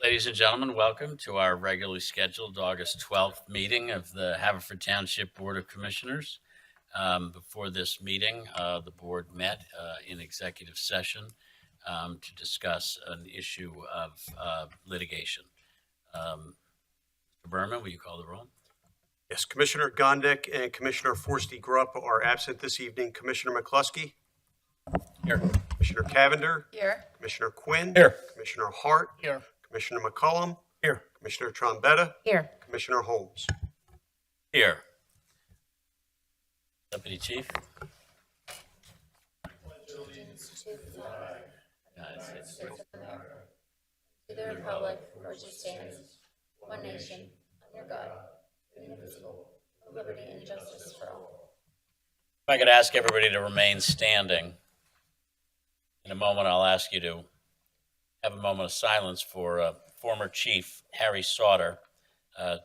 Ladies and gentlemen, welcome to our regularly scheduled August 12th meeting of the Haverford Township Board of Commissioners. Before this meeting, the board met in executive session to discuss an issue of litigation. Mr. Berman, will you call the roll? Yes, Commissioner Gondik and Commissioner Forresty Grupp are absent this evening. Commissioner McCluskey? Here. Commissioner Cavender? Here. Commissioner Quinn? Here. Commissioner Hart? Here. Commissioner McCullum? Here. Commissioner Trombetta? Here. Commissioner Holmes? Here. Deputy Chief? To the republic for which it stands, one nation, under God, indivisible, with liberty and justice for all. If I could ask everybody to remain standing. In a moment, I'll ask you to have a moment of silence for former Chief Harry Sauter,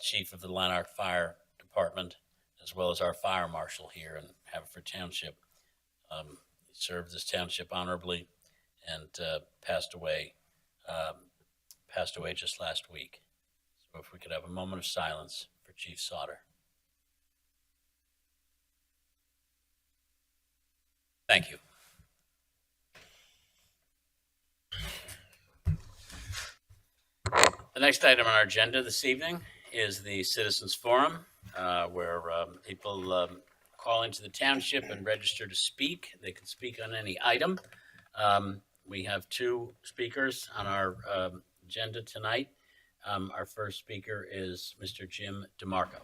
Chief of the Lanark Fire Department, as well as our Fire Marshal here in Haverford Township. He served this township honorably and passed away just last week. So if we could have a moment of silence for Chief Sauter. Thank you. The next item on our agenda this evening is the Citizens Forum, where people call into the township and register to speak. They can speak on any item. We have two speakers on our agenda tonight. Our first speaker is Mr. Jim DeMarco.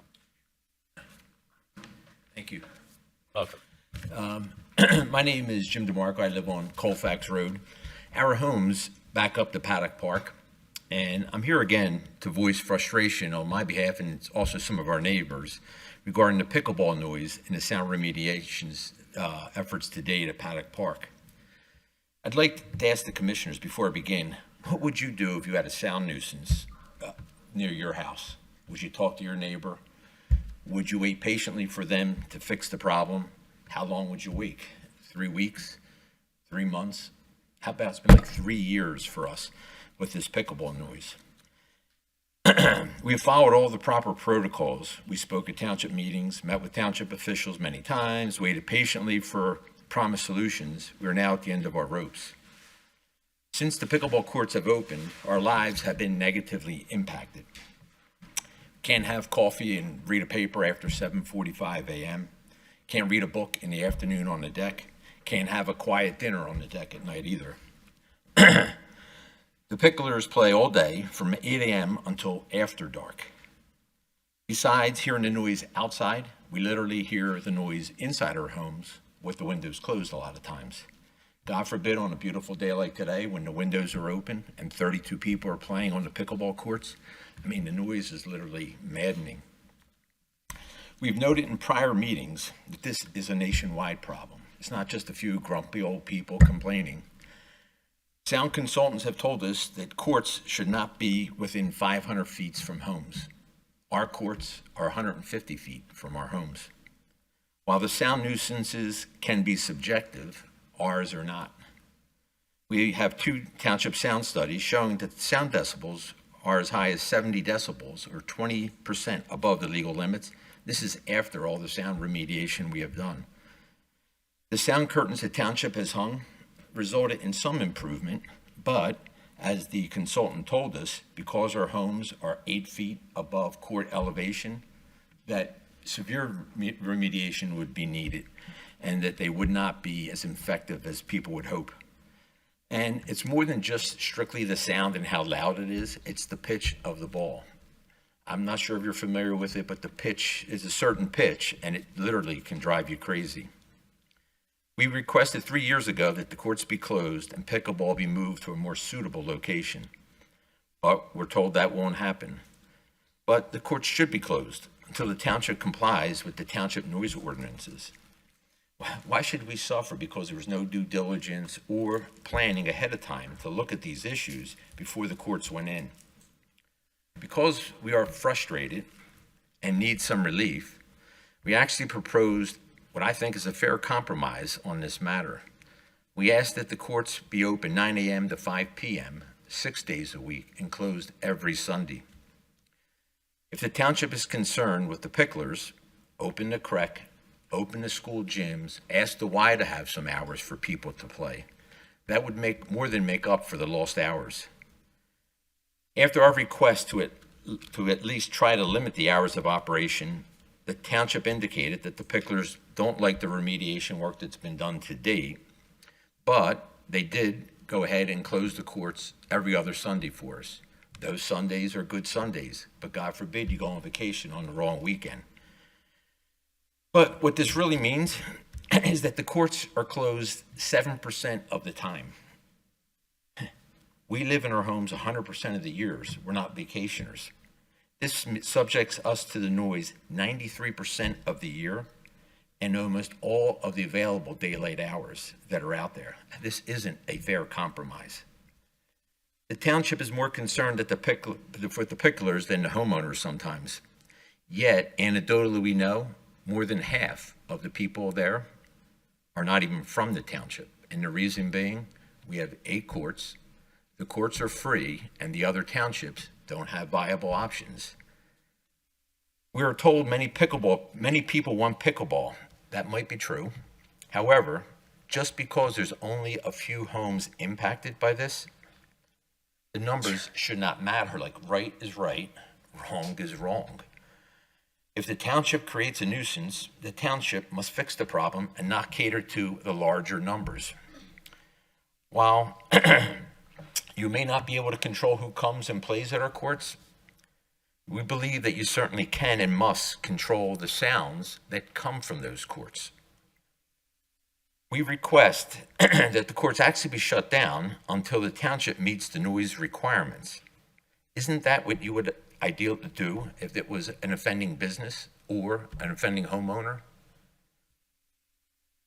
Thank you. Welcome. My name is Jim DeMarco. I live on Colfax Road. Our homes back up to Paddock Park, and I'm here again to voice frustration on my behalf and it's also some of our neighbors regarding the pickleball noise and the sound remediation's efforts to date at Paddock Park. I'd like to ask the commissioners before I begin, what would you do if you had a sound nuisance near your house? Would you talk to your neighbor? Would you wait patiently for them to fix the problem? How long would you wait? 3 weeks? 3 months? How about it's been like 3 years for us with this pickleball noise? We have followed all the proper protocols. We spoke at township meetings, met with township officials many times, waited patiently for promised solutions. We are now at the end of our ropes. Since the pickleball courts have opened, our lives have been negatively impacted. Can't have coffee and read a paper after 7:45 a.m. Can't read a book in the afternoon on the deck. Can't have a quiet dinner on the deck at night either. The picklers play all day from 8 a.m. until after dark. Besides hearing the noise outside, we literally hear the noise inside our homes with the windows closed a lot of times. God forbid on a beautiful day like today when the windows are open and 32 people are playing on the pickleball courts. I mean, the noise is literally maddening. We've noted in prior meetings that this is a nationwide problem. It's not just a few grumpy old people complaining. Sound consultants have told us that courts should not be within 500 feet from homes. Our courts are 150 feet from our homes. While the sound nuisances can be subjective, ours are not. We have 2 township sound studies showing that sound decibels are as high as 70 decibels or 20% above the legal limits. This is after all the sound remediation we have done. The sound curtains the township has hung resulted in some improvement, but as the consultant told us, because our homes are 8 feet above court elevation, that severe remediation would be needed and that they would not be as effective as people would hope. And it's more than just strictly the sound and how loud it is, it's the pitch of the ball. I'm not sure if you're familiar with it, but the pitch is a certain pitch and it literally can drive you crazy. We requested 3 years ago that the courts be closed and pickleball be moved to a more suitable location. But we're told that won't happen. But the courts should be closed until the township complies with the township noise ordinances. Why should we suffer because there was no due diligence or planning ahead of time to look at these issues before the courts went in? Because we are frustrated and need some relief, we actually proposed what I think is a fair compromise on this matter. We asked that the courts be open 9 a.m. to 5 p.m. 6 days a week and closed every Sunday. If the township is concerned with the picklers, open the creek, open the school gyms, ask the Y to have some hours for people to play. That would more than make up for the lost hours. After our request to at least try to limit the hours of operation, the township indicated that the picklers don't like the remediation work that's been done to date, but they did go ahead and close the courts every other Sunday for us. Those Sundays are good Sundays, but God forbid you go on vacation on the wrong weekend. But what this really means is that the courts are closed 7% of the time. We live in our homes 100% of the years. We're not vacationers. This subjects us to the noise 93% of the year and almost all of the available daylight hours that are out there. This isn't a fair compromise. The township is more concerned with the picklers than the homeowners sometimes. Yet, anecdotally, we know more than half of the people there are not even from the township. And the reason being, we have 8 courts. The courts are free, and the other townships don't have viable options. We are told many people want pickleball. That might be true. However, just because there's only a few homes impacted by this, the numbers should not matter. Like, right is right, wrong is wrong. If the township creates a nuisance, the township must fix the problem and not cater to the larger numbers. While you may not be able to control who comes and plays at our courts, we believe that you certainly can and must control the sounds that come from those courts. We request that the courts actually be shut down until the township meets the noise requirements. Isn't that what you would ideal to do if it was an offending business or an offending homeowner?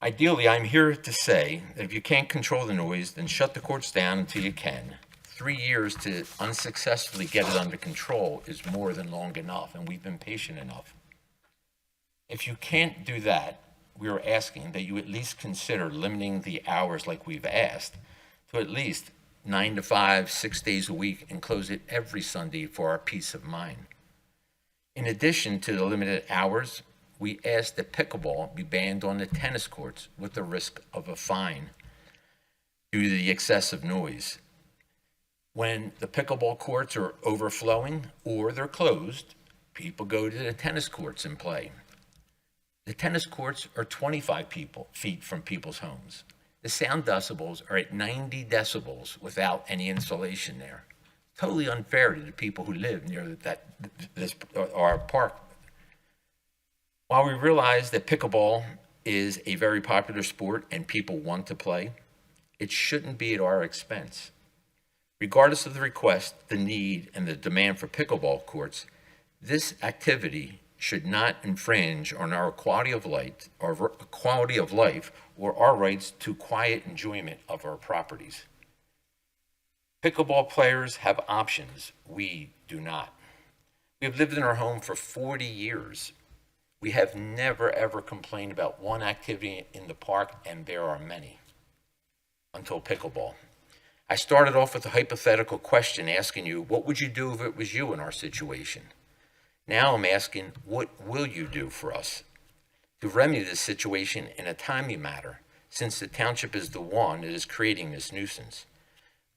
Ideally, I'm here to say that if you can't control the noise, then shut the courts down until you can. 3 years to unsuccessfully get it under control is more than long enough, and we've been patient enough. If you can't do that, we are asking that you at least consider limiting the hours like we've asked to at least 9 to 5, 6 days a week, and close it every Sunday for our peace of mind. In addition to the limited hours, we ask that pickleball be banned on the tennis courts with the risk of a fine due to the excessive noise. When the pickleball courts are overflowing or they're closed, people go to the tennis courts and play. The tennis courts are 25 feet from people's homes. The sound decibels are at 90 decibels without any insulation there. Totally unfair to the people who live near our park. While we realize that pickleball is a very popular sport and people want to play, it shouldn't be at our expense. Regardless of the request, the need, and the demand for pickleball courts, this activity should not infringe on our quality of life or our rights to quiet enjoyment of our properties. Pickleball players have options. We do not. We have lived in our home for 40 years. We have never, ever complained about one activity in the park, and there are many, until pickleball. I started off with a hypothetical question asking you, what would you do if it was you in our situation? Now I'm asking, what will you do for us to remedy this situation in a timely manner, since the township is the one that is creating this nuisance?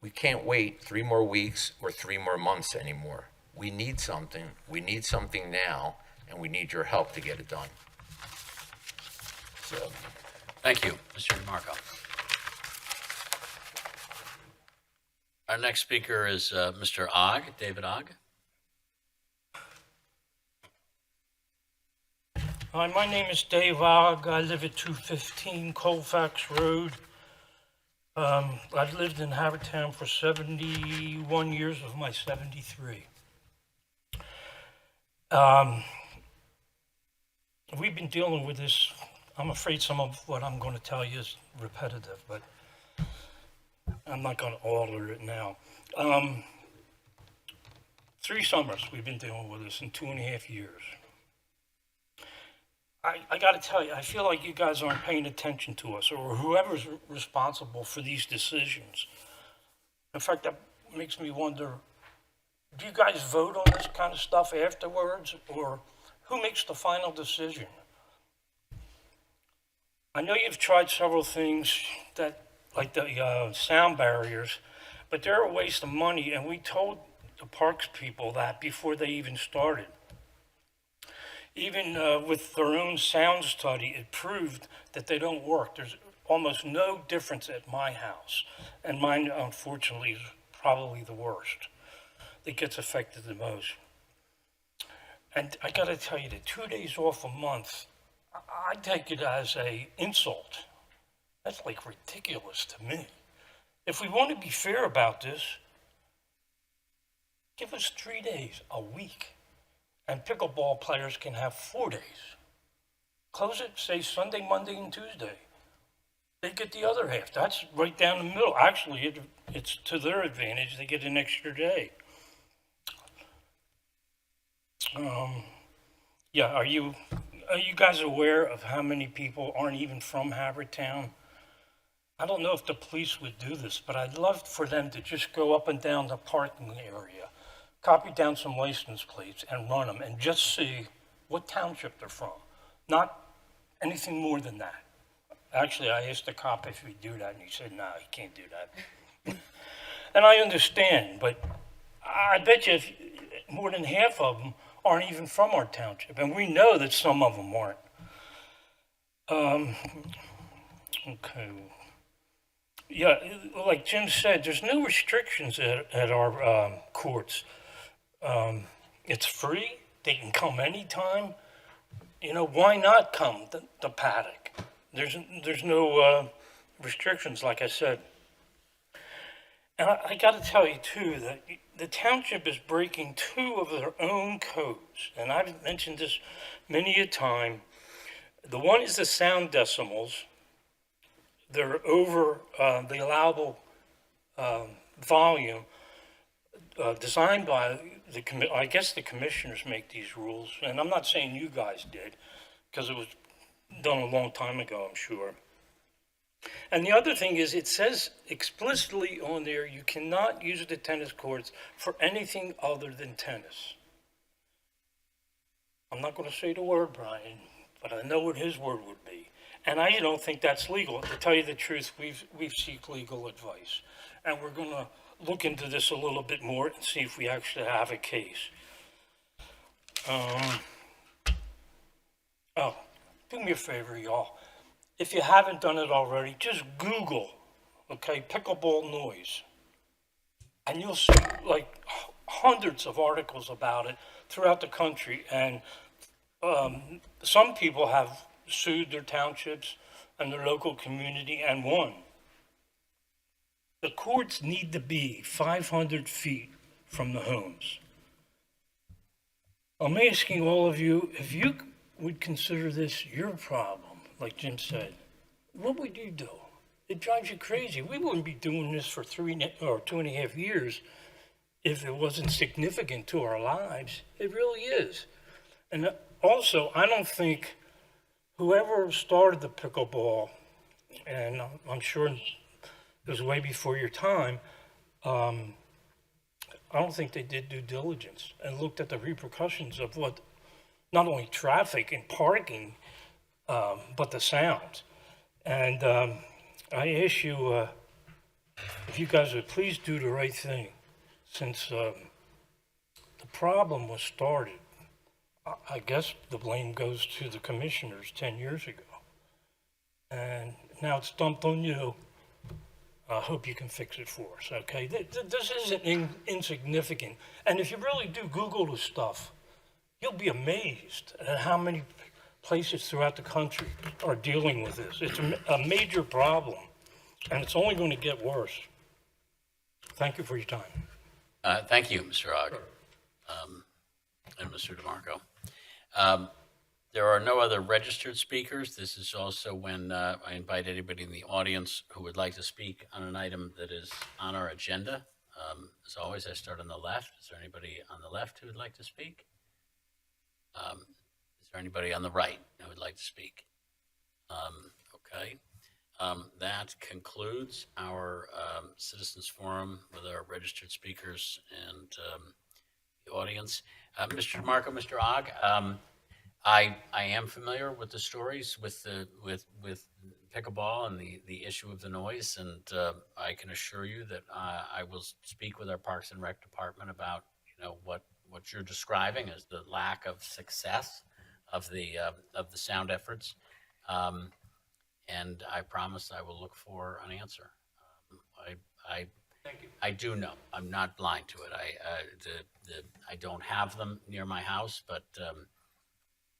We can't wait 3 more weeks or 3 more months anymore. We need something. We need something now, and we need your help to get it done. So, Thank you, Mr. DeMarco. Our next speaker is Mr. Ogg, David Ogg. Hi, my name is Dave Ogg. I live at 215 Colfax Road. I've lived in Haverford Town for 71 years of my 73. We've been dealing with this. I'm afraid some of what I'm going to tell you is repetitive, but I'm not going to alter it now. 3 summers we've been dealing with this in 2.5 years. I got to tell you, I feel like you guys aren't paying attention to us, or whoever's responsible for these decisions. In fact, makes me wonder, do you guys vote on this kind of stuff afterwards, or who makes the final decision? I know you've tried several things that, like the sound barriers, but they're a waste of money, and we told the parks people that before they even started. Even with their own sound study, it proved that they don't work. There's almost no difference at my house, and mine, unfortunately, is probably the worst. That gets affected the most. And I got to tell you, the 2 days off a month, I take it as a insult. That's like ridiculous to me. If we want to be fair about this, give us 3 days a week, and pickleball players can have 4 days. Close it, say Sunday, Monday, and Tuesday. They get the other half. That's right down the middle. Actually, it's to their advantage. They get an extra day. Yeah, are you guys aware of how many people aren't even from Haverford Town? I don't know if the police would do this, but I'd love for them to just go up and down the parking area, copy down some license plates and run them and just see what township they're from. Not anything more than that. Actually, I asked the cop if he'd do that, and he said, no, he can't do that. And I understand, but I bet you more than half of them aren't even from our township, and we know that some of them aren't. Okay. Yeah, like Jim said, there's no restrictions at our courts. It's free. They can come anytime. You know, why not come the paddock? There's no restrictions, like I said. And I got to tell you, too, that the township is breaking 2 of their own codes. And I've mentioned this many a time. The one is the sound decimals. They're over the allowable volume designed by I guess the commissioners make these rules. And I'm not saying you guys did, because it was done a long time ago, I'm sure. And the other thing is, it says explicitly on there, you cannot use the tennis courts for anything other than tennis. I'm not going to say the word, Brian, but I know what his word would be. And I don't think that's legal. To tell you the truth, we've seek legal advice. And we're going to look into this a little bit more and see if we actually have a case. Oh, do me a favor, y'all. If you haven't done it already, just Google, okay, pickleball noise. And you'll see like hundreds of articles about it throughout the country. And some people have sued their townships and their local community and won. The courts need to be 500 feet from the homes. I'm asking all of you, if you would consider this your problem, like Jim said, what would you do? It drives you crazy. We wouldn't be doing this for 3 or 2.5 years if it wasn't significant to our lives. It really is. And also, I don't think whoever started the pickleball, and I'm sure it was way before your time, I don't think they did due diligence and looked at the repercussions of what, not only traffic and parking, but the sound. And I ask you, if you guys would please do the right thing, since the problem was started. I guess the blame goes to the commissioners 10 years ago. And now it's dumped on you. I hope you can fix it for us, okay? This isn't insignificant. And if you really do Google this stuff, you'll be amazed at how many places throughout the country are dealing with this. It's a major problem, and it's only going to get worse. Thank you for your time. Thank you, Mr. Ogg, and Mr. DeMarco. There are no other registered speakers. This is also when I invite anybody in the audience who would like to speak on an item that is on our agenda. As always, I start on the left. Is there anybody on the left who would like to speak? Is there anybody on the right who would like to speak? Okay. That concludes our citizens forum with our registered speakers and the audience. Mr. DeMarco, Mr. Ogg, I am familiar with the stories with pickleball and the issue of the noise, and I can assure you that I will speak with our Parks and Rec department about what you're describing as the lack of success of the sound efforts, and I promise I will look for an answer. I do know. I'm not blind to it. I don't have them near my house, but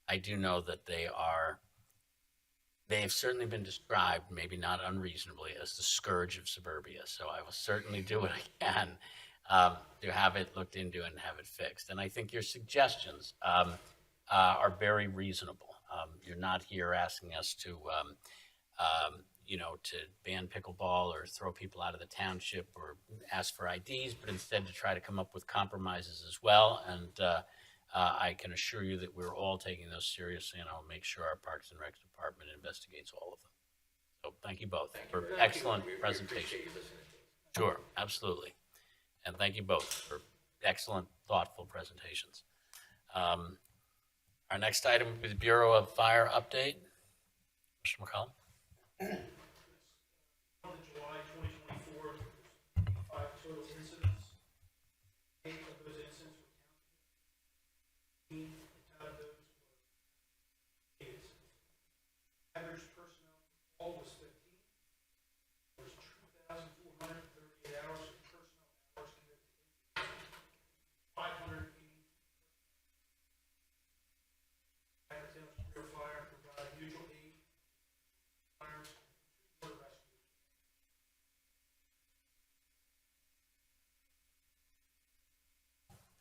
I do know that they have certainly been described, maybe not unreasonably, as the scourge of suburbia. So I will certainly do what I can to have it looked into and have it fixed. And I think your suggestions are very reasonable. You're not here asking us to to ban pickleball or throw people out of the township or ask for IDs, but instead to try to come up with compromises as well. And I can assure you that we're all taking those seriously, and I'll make sure our Parks and Rec department investigates all of them. So thank you both for excellent presentation. Sure, absolutely. And thank you both for excellent, thoughtful presentations. Our next item is the Bureau of Fire update. Mr. McCollum. On July 2024, 5 total incidents. 8 of those incidents were county. 15 out of those were incidents. Average personnel call was 15. There was 2,438 hours of personnel hours committed to incidents. 580 Haverford Township Bureau of Fire provided mutual aid. Fires.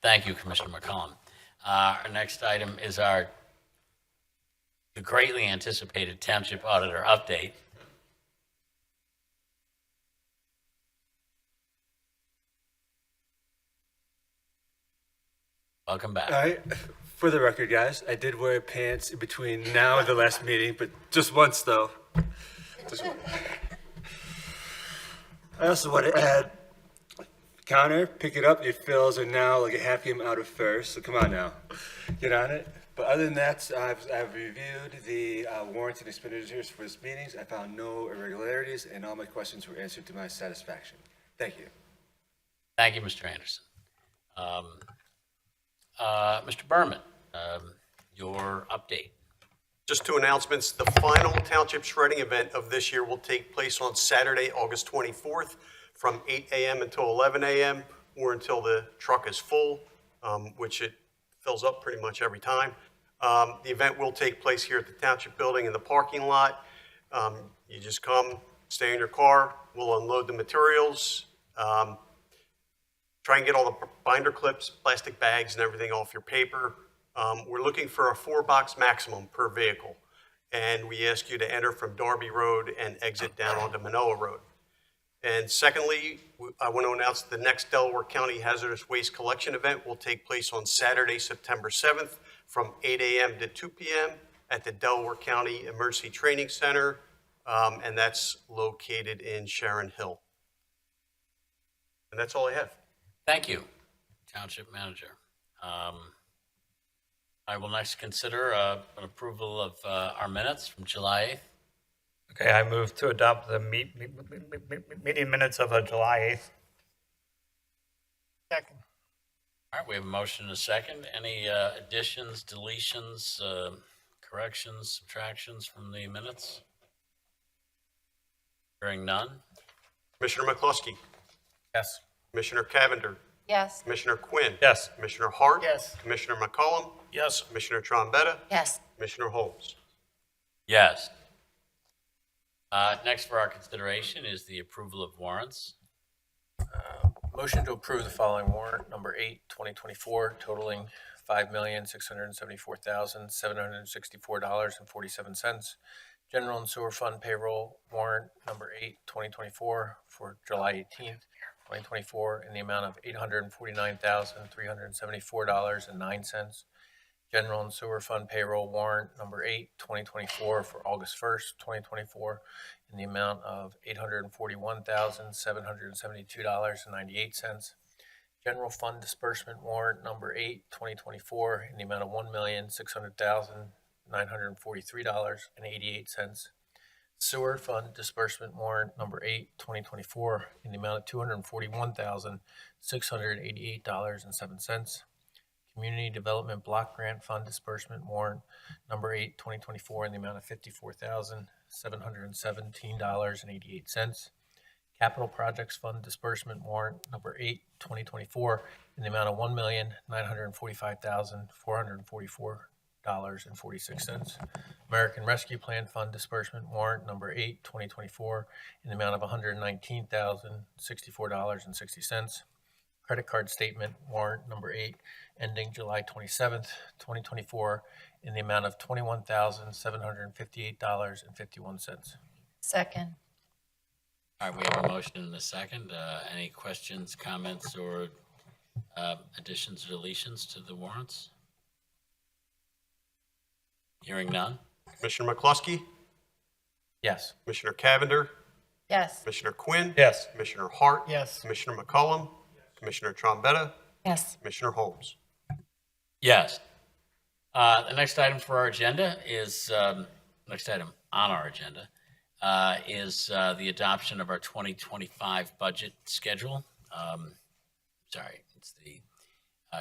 Thank you, Commissioner McCollum. Our next item is the greatly anticipated Township Auditor update. Welcome back. All right. For the record, guys, I did wear pants in between now and the last meeting, but just once, though. Just once. I also want to add, counter, pick it up. Your fills are now like a half game out of first, so come on now. Get on it. But other than that, I've reviewed the warrants and expenditures for this meetings. I found no irregularities, and all my questions were answered to my satisfaction. Thank you. Thank you, Mr. Anderson. Mr. Berman, your update. Just two announcements. The final township shredding event of this year will take place on Saturday, August 24th from 8 a.m. until 11 a.m. or until the truck is full, which it fills up pretty much every time. The event will take place here at the township building in the parking lot. You just come, stay in your car, we'll unload the materials, try and get all the binder clips, plastic bags, and everything off your paper. We're looking for a 4-box maximum per vehicle, and we ask you to enter from Darby Road and exit down onto Manoa Road. And secondly, I want to announce the next Delaware County Hazardous Waste Collection event will take place on Saturday, September 7th from 8 a.m. to 2 p.m. at the Delaware County Emergency Training Center, and that's located in Sharon Hill. And that's all I have. Thank you, Township Manager. I will next consider an approval of our minutes from July 8th. Okay, I move to adopt the meeting minutes of July 8th. Second. All right, we have a motion and a second. Any additions, deletions, corrections, subtractions from the minutes? Hearing none. Commissioner McCluskey, Yes. Commissioner Cavender, Yes. Commissioner Quinn. Yes. Commissioner Hart. Yes. Commissioner McCollum. Yes. Commissioner Trombetta. Yes. Commissioner Holmes. Yes. Next for our consideration is the approval of warrants. Motion to approve the following warrant, number 8, 2024, totaling $5,674,764.47. General and sewer fund payroll warrant, number 8, 2024, for July 18th, 2024, in the amount of $849,374.09. General and Sewer Fund Payroll Warrant Number 8, 2024 for August 1st, 2024 in the amount of $841,772.98. General Fund Disbursement Warrant Number 8, 2024 in the amount of $1,600,943.88. Sewer Fund Disbursement Warrant Number 8, 2024 in the amount of $241,688.07. Community Development Block Grant Fund Disbursement Warrant Number 8, 2024 in the amount of $54,717.88. Capital Projects Fund Disbursement Warrant Number 8, 2024 in the amount of $1,945,444.46. American Rescue Plan Fund Disbursement Warrant Number 8, 2024 in the amount of $119,064.60. Credit Card Statement Warrant Number 8 ending July 27th, 2024 in the amount of $21,758.51. Second. All right, we have a motion and a second. Any questions, comments, or additions or deletions to the warrants? Hearing none. Commissioner McCluskey, Yes. Commissioner Cavender, Yes. Commissioner Quinn. Yes. Commissioner Hart. Yes. Commissioner McCollum. Commissioner Trombetta. Yes. Commissioner Holmes. Yes. The next item for our agenda is, next item on our agenda is the adoption of our 2025 budget schedule. It's the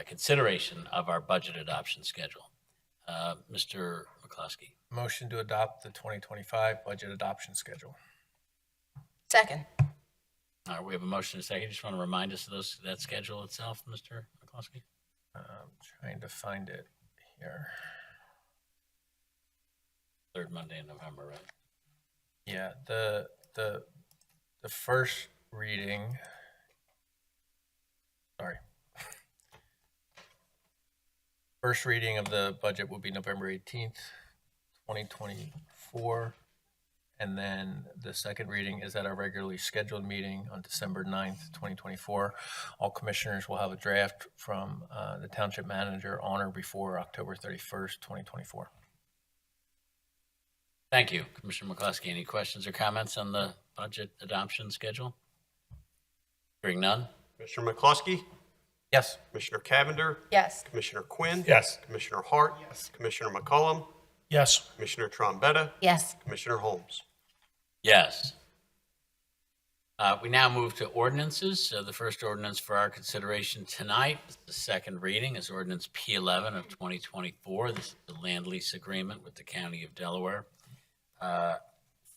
consideration of our budget adoption schedule. Mr. McCluskey. Motion to adopt the 2025 budget adoption schedule. Second. All right, we have a motion and a second. Just want to remind us of that schedule itself, Mr. McCluskey. Trying to find it here. Third Monday in November, right? Yeah, the first reading. Sorry. First reading of the budget will be November 18th, 2024. And then the second reading is at our regularly scheduled meeting on December 9th, 2024. All commissioners will have a draft from the township manager on or before October 31st, 2024. Thank you, Commissioner McCluskey. Any questions or comments on the budget adoption schedule? Hearing none. Commissioner McCluskey, Yes. Commissioner Cavender, Yes. Commissioner Quinn. Yes. Commissioner Hart. Yes. Commissioner McCollum. Yes. Commissioner Trombetta. Yes. Commissioner Holmes. Yes. We now move to ordinances. So the first ordinance for our consideration tonight, the second reading, is ordinance P11 of 2024. This is the land lease agreement with the County of Delaware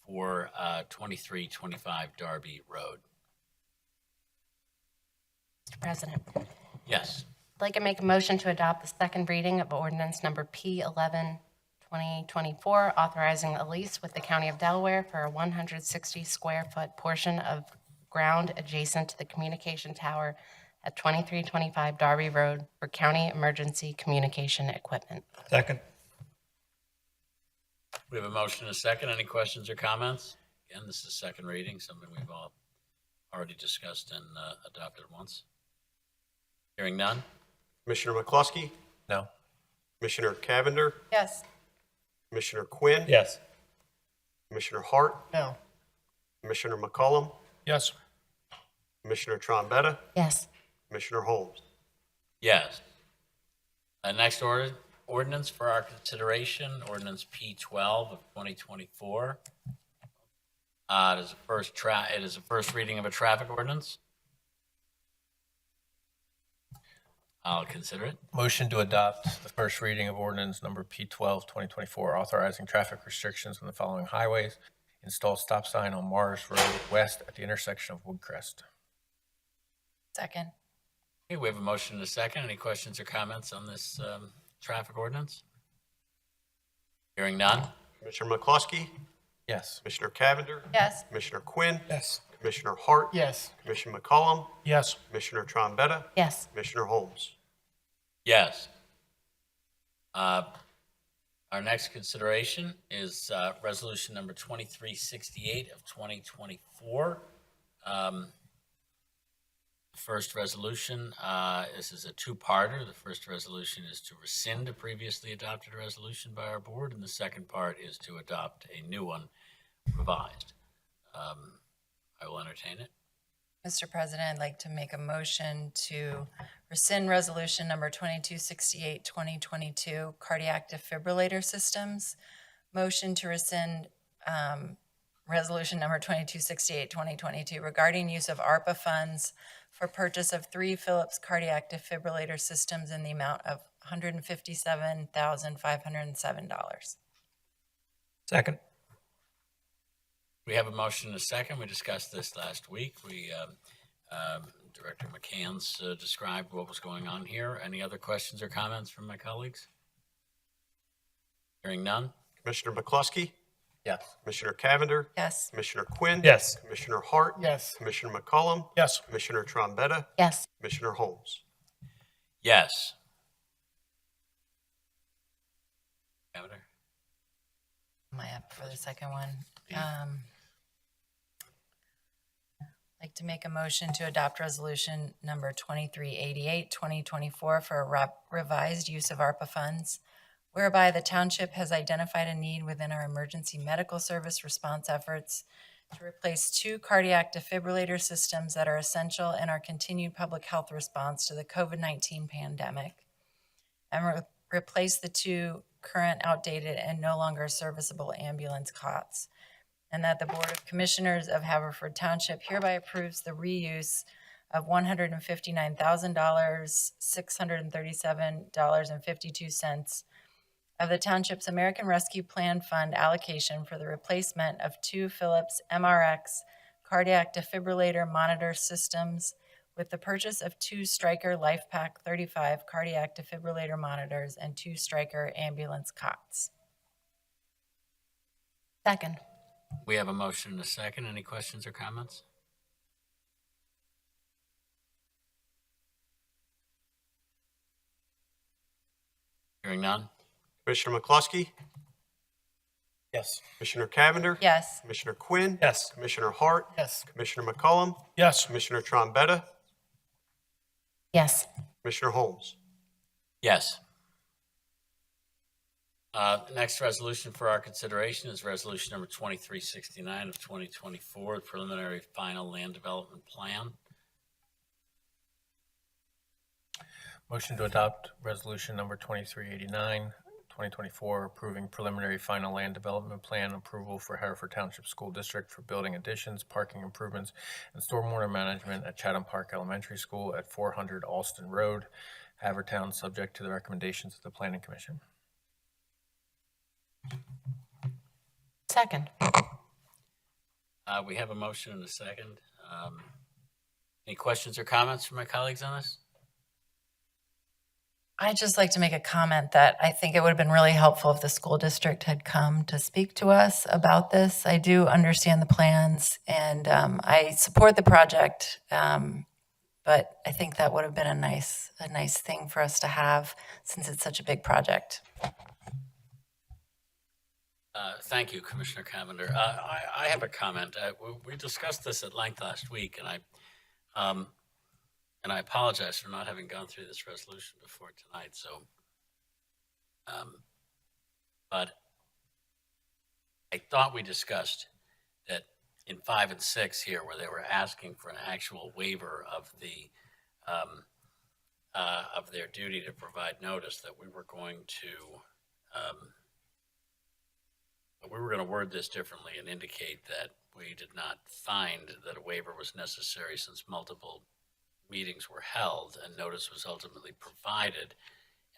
for 2325 Darby Road. Mr. President, Yes. I'd like to make a motion to adopt the second reading of ordinance number P11, 2024, authorizing a lease with the County of Delaware for a 160 square foot portion of ground adjacent to the communication tower at 2325 Darby Road for county emergency communication equipment. Second. We have a motion and a second. Any questions or comments? Again, this is second reading, something we've all already discussed and adopted once. Hearing none. Commissioner McCluskey, No. Commissioner Cavender, Yes. Commissioner Quinn. Yes. Commissioner Hart. No. Commissioner McCollum. Yes. Commissioner Trombetta. Yes. Commissioner Holmes. Yes. Next ordinance for our consideration, ordinance P12 of 2024. It is a first reading of a traffic ordinance. I'll consider it. Motion to adopt the first reading of ordinance number P12, 2024, authorizing traffic restrictions on the following highways. Install stop sign on Mars Road West at the intersection of Woodcrest. Second. Okay, we have a motion and a second. Any questions or comments on this traffic ordinance? Hearing none. Commissioner McCluskey, Yes. Commissioner Cavender, Yes. Commissioner Quinn. Yes. Commissioner Hart. Yes. Commissioner McCollum. Yes. Commissioner Trombetta. Yes. Commissioner Holmes. Yes. Our next consideration is resolution number 2368 of 2024. First resolution, this is a two-parter. The first resolution is to rescind a previously adopted resolution by our board, and the second part is to adopt a new one revised. I will entertain it. Mr. President, I'd like to make a motion to rescind resolution number 2268, 2022, cardiac defibrillator systems. Motion to rescind resolution number 2268, 2022, regarding use of ARPA funds for purchase of 3 Philips cardiac defibrillator systems in the amount of $157,507. Second. We have a motion and a second. We discussed this last week. Director McCann's described what was going on here. Any other questions or comments from my colleagues? Hearing none. Commissioner McCluskey, Yes. Commissioner Cavender, Yes. Commissioner Quinn. Yes. Commissioner Hart. Yes. Commissioner McCollum. Yes. Commissioner Trombetta. Yes. Commissioner Holmes. Yes. Governor? Am I up for the second one? Like to make a motion to adopt resolution number 2388, 2024 for a revised use of ARPA funds, whereby the township has identified a need within our emergency medical service response efforts to replace 2 cardiac defibrillator systems that are essential in our continued public health response to the COVID-19 pandemic, and replace the 2 current outdated and no longer serviceable ambulance cots, and that the Board of Commissioners of Haverford Township hereby approves the reuse of $159,000, $637.52 of the township's American Rescue Plan Fund allocation for the replacement of 2 Philips MRX cardiac defibrillator monitor systems with the purchase of 2 Stryker LifePak 35 cardiac defibrillator monitors and 2 Stryker ambulance cots. Second. We have a motion and a second. Any questions or comments? Hearing none. Commissioner McCluskey, Yes. Commissioner Cavender. Yes. Commissioner Quinn. Yes. Commissioner Hart. Yes. Commissioner McCollum. Yes. Commissioner Trombetta. Yes. Commissioner Holmes. Yes. Next resolution for our consideration is resolution number 2369 of 2024, preliminary final land development plan. Motion to adopt resolution number 2389, 2024, approving preliminary final land development plan approval for Haverford Township School District for building additions, parking improvements, and stormwater management at Chatham Park Elementary School at 400 Alston Road, Havertown, subject to the recommendations of the Planning Commission. Second. We have a motion and a second. Any questions or comments from my colleagues on this? I'd just like to make a comment that I think it would have been really helpful if the school district had come to speak to us about this. I do understand the plans and I support the project, but I think that would have been a nice thing for us to have since it's such a big project. Thank you, Commissioner Cavender. I have a comment. We discussed this at length last week, and I apologize for not having gone through this resolution before tonight. So, but I thought we discussed that in 5 and 6 here, where they were asking for an actual waiver of the of their duty to provide notice, that we were going to word this differently and indicate that we did not find that a waiver was necessary since multiple meetings were held and notice was ultimately provided,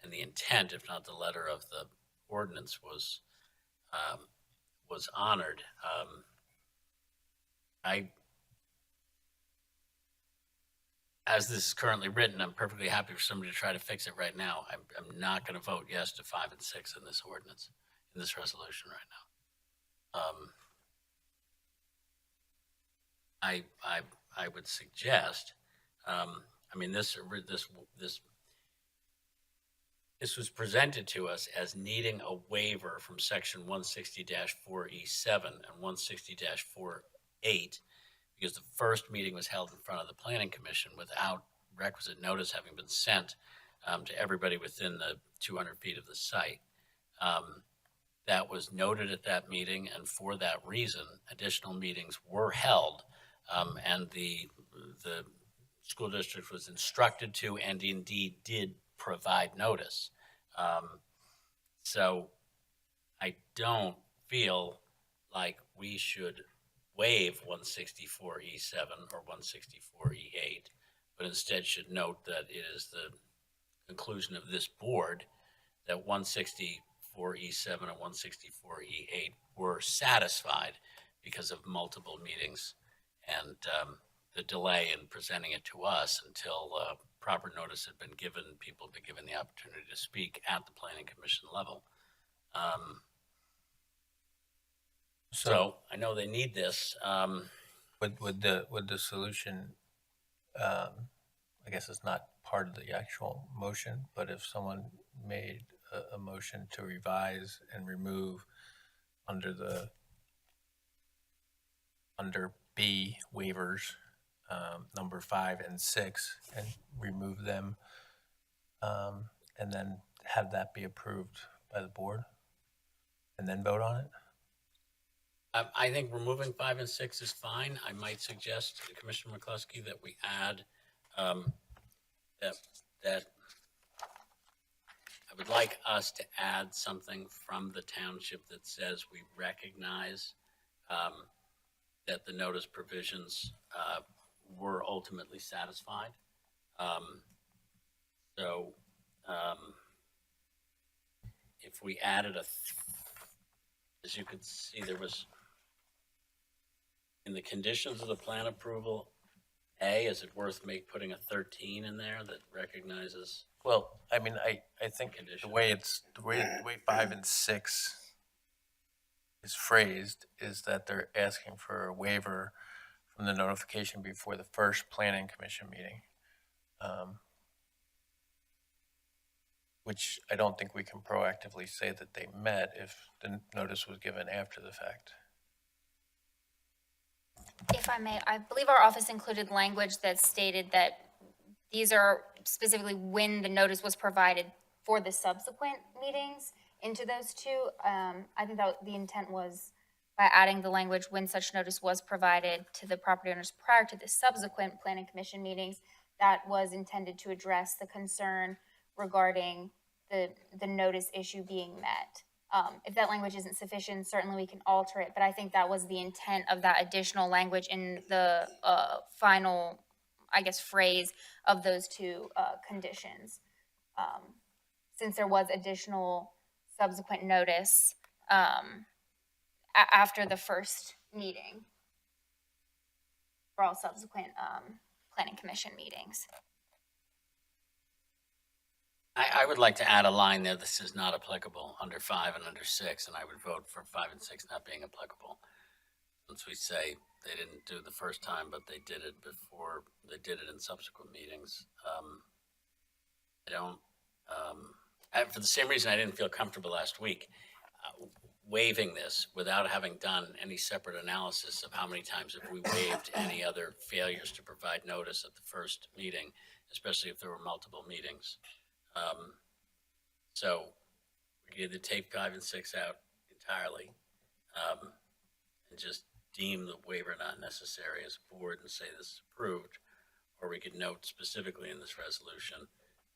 and the intent, if not the letter of the ordinance, was honored. As this is currently written, I'm perfectly happy for somebody to try to fix it right now. I'm not going to vote yes to 5 and 6 in this ordinance, in this resolution right now. I would suggest, this was presented to us as needing a waiver from section 160-4E7 and 160-48 because the first meeting was held in front of the planning commission without requisite notice having been sent to everybody within the 200 feet of the site. That was noted at that meeting, and for that reason, additional meetings were held, and the school district was instructed to, and indeed did provide notice. So I don't feel like we should waive 164E7 or 164E8, but instead should note that it is the conclusion of this board that 164E7 and 164E8 were satisfied because of multiple meetings and the delay in presenting it to us until proper notice had been given, people had been given the opportunity to speak at the planning commission level. So I know they need this. Would the solution, I guess it's not part of the actual motion, but if someone made a motion to revise and remove under B waivers, number 5 and 6, and remove them, and then have that be approved by the board, and then vote on it? I think removing 5 and 6 is fine. I might suggest to Commissioner McCluskey that we add that I would like us to add something from the township that says we recognize that the notice provisions were ultimately satisfied. So if we added as you could see, there was in the conditions of the plan approval, is it worth putting a 13 in there that recognizes? Well, I mean, I think the way 5 and 6 is phrased is that they're asking for a waiver from the notification before the first planning commission meeting, which I don't think we can proactively say that they met if the notice was given after the fact. If I may, I believe our office included language that stated that these are specifically when the notice was provided for the subsequent meetings into those two. I think that the intent was by adding the language when such notice was provided to the property owners prior to the subsequent planning commission meetings, that was intended to address the concern regarding the notice issue being met. If that language isn't sufficient, certainly we can alter it, but I think that was the intent of that additional language in the final, I guess, phrase of those two conditions. Since there was additional subsequent notice after the first meeting for all subsequent planning commission meetings. I would like to add a line there. This is not applicable under 5 and under 6, and I would vote for 5 and 6 not being applicable. Since we say they didn't do it the first time, but they did it before, they did it in subsequent meetings. For the same reason I didn't feel comfortable last week waiving this without having done any separate analysis of how many times have we waived any other failures to provide notice at the first meeting, especially if there were multiple meetings. So we could either take 5 and 6 out entirely and just deem the waiver not necessary as a board and say this is approved, or we could note specifically in this resolution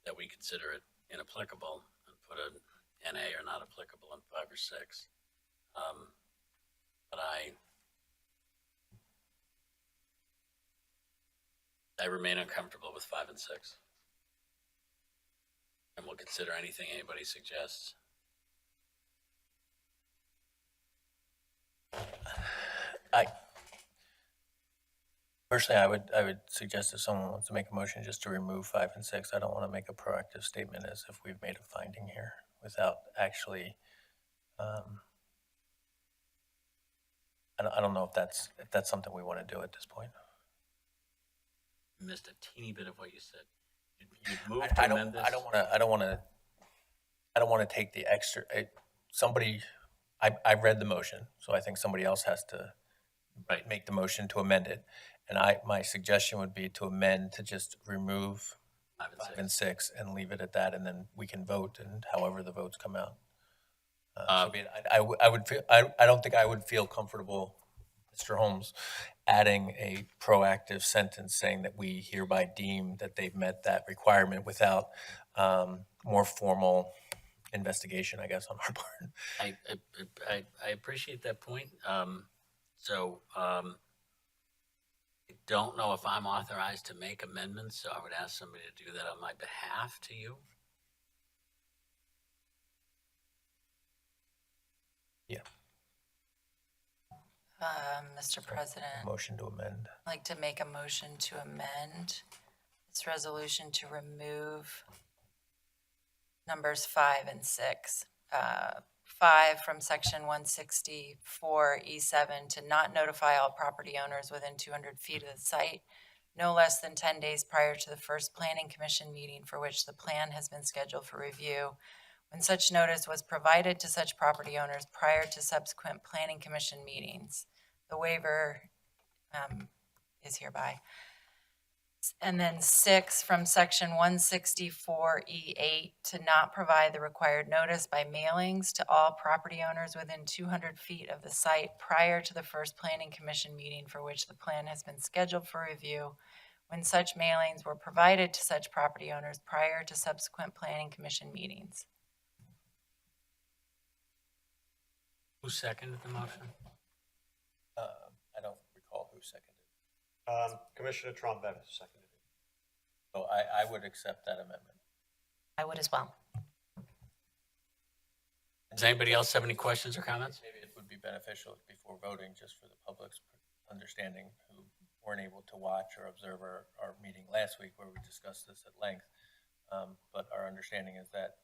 that we consider it inapplicable and put an NA or not applicable in 5 or 6. But I remain uncomfortable with 5 and 6. And we'll consider anything anybody suggests. Personally, I would suggest if someone wants to make a motion just to remove 5 and 6, I don't want to make a proactive statement as if we've made a finding here without actually, I don't know if that's something we want to do at this point. Missed a teeny bit of what you said. You'd move to amend this? I don't want to take the extra. I read the motion, so I think somebody else has to make the motion to amend it. And my suggestion would be to amend to just remove 5 and 6 and leave it at that, and then we can vote and however the votes come out. So be it. I would feel, I don't think I would feel comfortable, Mr. Holmes, adding a proactive sentence saying that we hereby deem that they've met that requirement without more formal investigation, I guess, on our part. I appreciate that point. I don't know if I'm authorized to make amendments, so I would ask somebody to do that on my behalf to you. Yeah, Mr. President, motion to amend. I'd like to make a motion to amend this resolution to remove numbers 5 and 6. 5 from section 164E7 to not notify all property owners within 200 feet of the site no less than 10 days prior to the first planning commission meeting for which the plan has been scheduled for review, when such notice was provided to such property owners prior to subsequent planning commission meetings. The waiver is hereby. And then 6 from section 164E8 to not provide the required notice by mailings to all property owners within 200 feet of the site prior to the first planning commission meeting for which the plan has been scheduled for review, when such mailings were provided to such property owners prior to subsequent planning commission meetings. Who seconded the motion? I don't recall who seconded. Commissioner Trombetta seconded it. So I would accept that amendment. I would as well. Does anybody else have any questions or comments? Maybe it would be beneficial before voting, just for the public's understanding who weren't able to watch or observe our meeting last week where we discussed this at length. But our understanding is that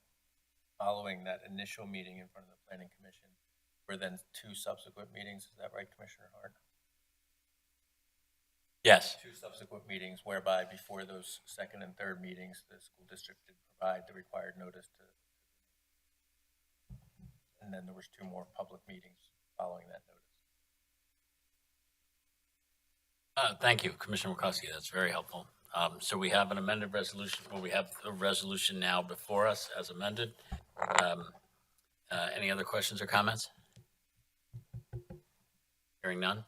following that initial meeting in front of the Planning Commission, were then 2 subsequent meetings. Is that right, Commissioner Hart? Yes. 2 subsequent meetings whereby before those second and third meetings, the school district did provide the required notice to. And then there was 2 more public meetings following that notice. Thank you, Commissioner McCluskey. That's very helpful. So we have an amended resolution. Well, we have a resolution now before us as amended. Any other questions or comments? Hearing none.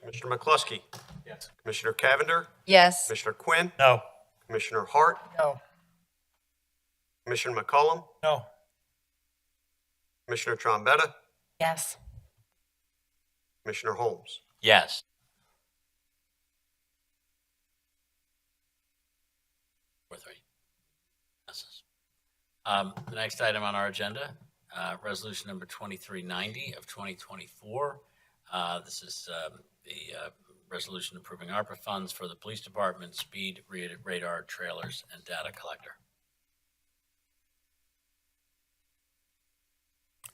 Commissioner McCluskey. Yes. Commissioner Cavender. Yes. Commissioner Quinn. No. Commissioner Hart. No. Commissioner McCollum. No. Commissioner Trombetta. Yes. Commissioner Holmes. Yes. Four, three. Passes. The next item on our agenda, resolution number 2390 of 2024. This is the resolution approving ARPA funds for the police department, speed radar trailers, and data collector.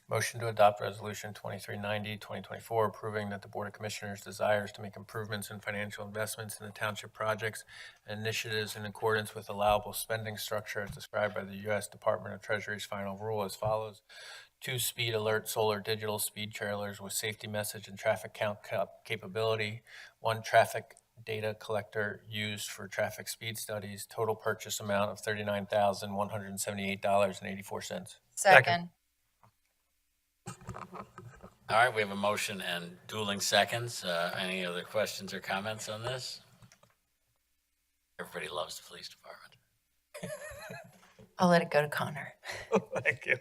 Motion to adopt Resolution 2390, 2024, approving that the Board of Commissioners desires to make improvements in financial investments in the township projects and initiatives in accordance with allowable spending structure as described by the U.S. Department of Treasury's final rule as follows. 2 speed alert solar digital speed trailers with safety message and traffic count capability. 1 traffic data collector used for traffic speed studies. Total purchase amount of $39,178.84. Second. All right, we have a motion and dueling seconds. Any other questions or comments on this? Everybody loves the police department. I'll let it go to Connor. Thank you.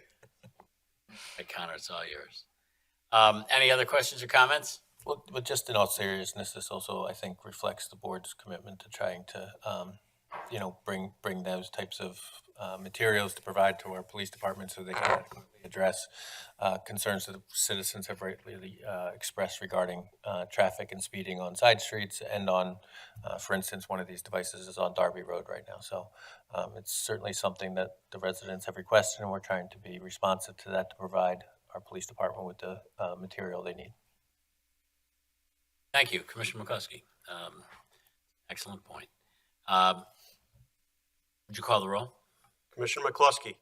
Hey, Connor, it's all yours. Any other questions or comments? Well, but just in all seriousness, this also, I think, reflects the board's commitment to trying to, bring those types of materials to provide to our police department so they can adequately address concerns that the citizens have rightly expressed regarding traffic and speeding on side streets and on, for instance, one of these devices is on Darby Road right now. So it's certainly something that the residents have requested, and we're trying to be responsive to that to provide our police department with the material they need. Thank you, Commissioner McCluskey. Excellent point. Would you call the roll? Commissioner McCluskey.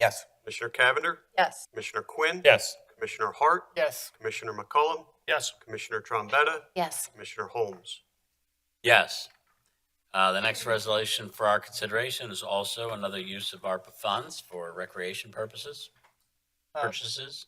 Yes. Commissioner Cavender. Yes. Commissioner Quinn. Yes. Commissioner Hart. Yes. Commissioner McCollum. Yes. Commissioner Trombetta. Yes. Commissioner Holmes. Yes. The next resolution for our consideration is also another use of ARPA funds for recreation purposes, purchases.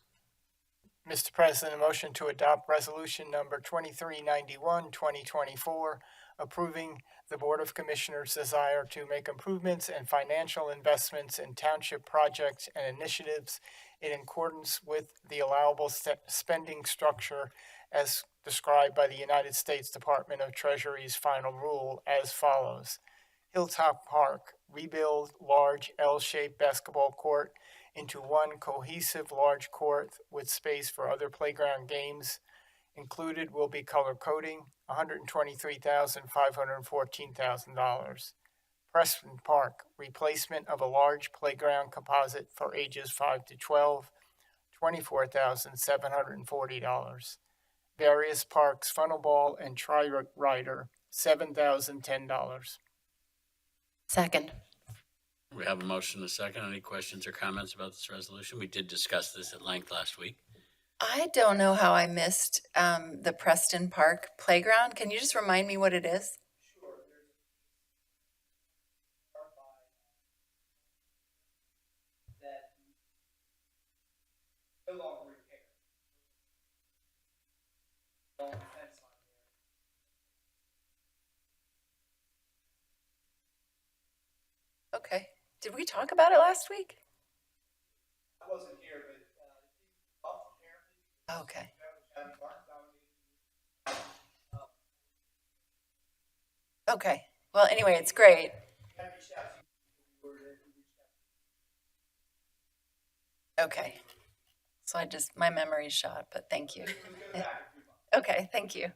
Mr. President, a motion to adopt resolution number 2391, 2024, approving the Board of Commissioners' desire to make improvements and financial investments in township projects and initiatives in accordance with the allowable spending structure as described by the United States Department of Treasury's final rule as follows. Hilltop Park, rebuild large L-shaped basketball court into one cohesive large court with space for other playground games. Included will be color coding, $123,514,000. Preston Park, replacement of a large playground composite for ages 5 to 12, $24,740. Various parks, funnel ball and tri-rider, $7,010. Second. We have a motion and a second. Any questions or comments about this resolution? We did discuss this at length last week. I don't know how I missed the Preston Park playground. Can you just remind me what it is? Okay. Did we talk about it last week? I wasn't here, but Okay. Okay. Well, anyway, it's great. Okay. So my memory's shot, but thank you. Okay, thank you.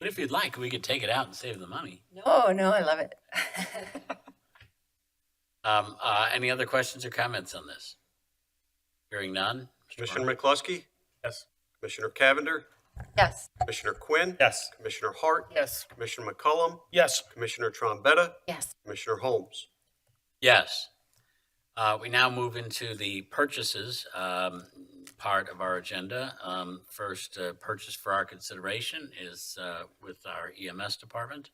But if you'd like, we could take it out and save the money. No, I love it. Any other questions or comments on this? Hearing none. Commissioner McCluskey? Yes. Commissioner Cavender? Yes. Commissioner Quinn? Yes. Commissioner Hart? Yes. Commissioner McCullum? yes, Commissioner Trombetta? Yes. Commissioner Holmes? Yes. We now move into the purchases part of our agenda. First purchase for our consideration is with our EMS department.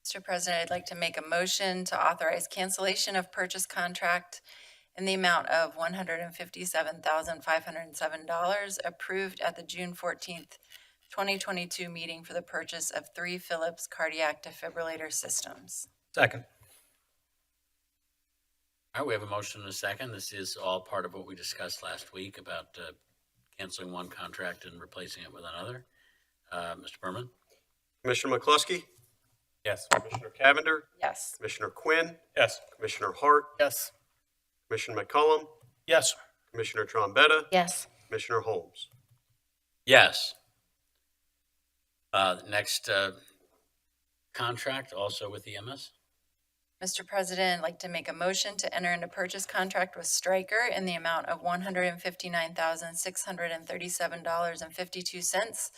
Mr. President, I'd like to make a motion to authorize cancellation of purchase contract in the amount of $157,507 approved at the June 14th, 2022 meeting for the purchase of 3 Philips cardiac defibrillator systems. Second. All right, we have a motion and a second. This is all part of what we discussed last week about canceling one contract and replacing it with another. Mr. Berman? Commissioner McCluskey? Yes. Commissioner Cavender? Yes. Commissioner Quinn? Yes. Commissioner Hart? Yes. Commissioner McCullum? yes, Commissioner Trombetta? Yes. Commissioner Holmes? Yes. Next contract, also with EMS. Mr. President, I'd like to make a motion to enter into purchase contract with Stryker in the amount of $159,637.52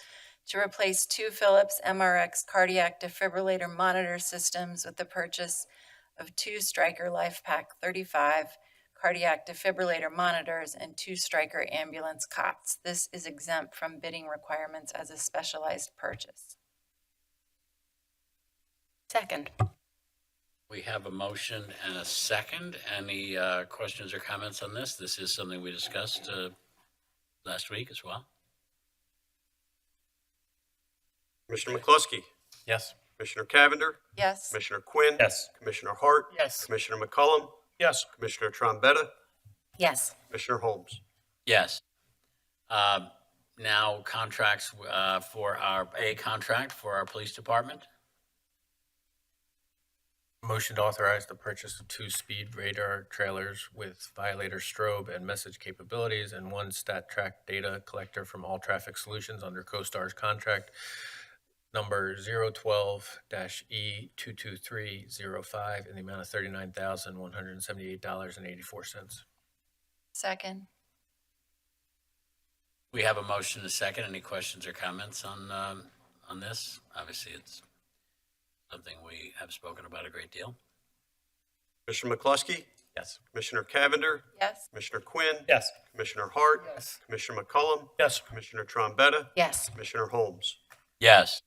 to replace 2 Philips MRX cardiac defibrillator monitor systems with the purchase of 2 Stryker LifePak 35 cardiac defibrillator monitors and 2 Stryker ambulance cots. This is exempt from bidding requirements as a specialized purchase. Second. We have a motion and a second. Any questions or comments on this? This is something we discussed last week as well. Commissioner McCluskey? Yes. Commissioner Cavender? Yes. Commissioner Quinn? Yes. Commissioner Hart? Yes. Commissioner McCullum? yes, Commissioner Trombetta? Yes. Commissioner Holmes? Yes. Now contracts for a contract for our police department. Motion to authorize the purchase of 2 speed radar trailers with violator strobe and message capabilities and 1 stat track data collector from All Traffic Solutions under CoStar's contract number 012-E22305 in the amount of $39,178.84. Second. We have a motion and a second. Any questions or comments on this? Obviously, it's something we have spoken about a great deal. Commissioner McCluskey? Yes. Commissioner Cavender? Yes. Commissioner Quinn? Yes. Commissioner Hart? Yes. Commissioner McCullum? yes, Commissioner Trombetta? Yes. Commissioner Holmes? Yes.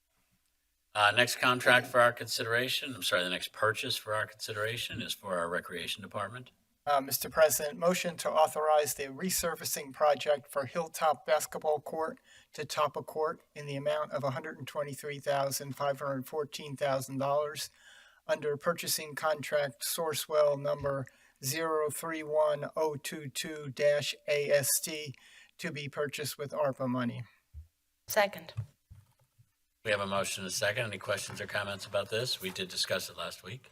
Next contract for our consideration, the next purchase for our consideration is for our Recreation Department. Mr. President, motion to authorize the resurfacing project for Hilltop Basketball Court to Tapa Court in the amount of $123,514,000 under purchasing contract Sourcewell number 031022-AST to be purchased with ARPA money. Second. We have a motion and a second. Any questions or comments about this? We did discuss it last week.